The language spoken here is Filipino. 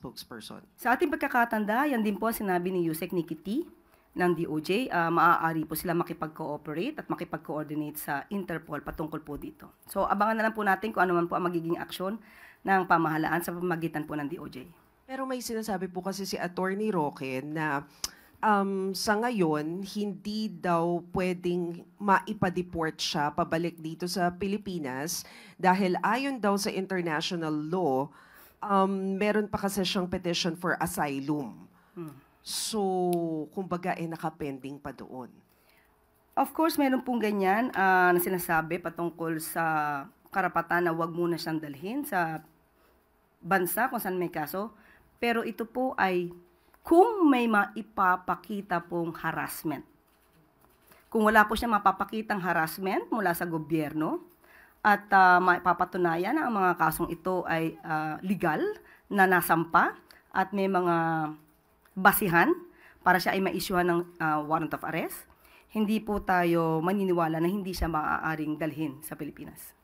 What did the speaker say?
spokesperson? Sa ating pagkakatanda, yan din po ang sinabi ni Yusek Nikki T ng DOJ. Maaari po sila makipag-cooperate at makipag-coordinate sa Interpol patungkol po dito. So abangan na lang po natin kung ano man po ang magiging aksyon ng pamahalaan sa pamamagitan po ng DOJ. Pero may sinasabi po kasi si Attorney Roque na sa ngayon, hindi daw pwedeng maipa-deport siya pabalik dito sa Pilipinas dahil ayon daw sa international law, meron pa kasi siyang petition for asylum. So, kumbaga, nakapending pa doon. Of course, meron pong ganyan na sinasabi patungkol sa karapatan na wag muna siyang dalhin sa bansa kung saan may kaso. Pero ito po ay kung may maipapakita pong harassment. Kung wala po siya mapapakitang harassment mula sa gobyerno at maipapatunayan na ang mga kasong ito ay legal na nasampa at may mga basihan para siya ay ma-issuehan ng warrant of arrest, hindi po tayo maniniwala na hindi siya maaaring dalhin sa Pilipinas.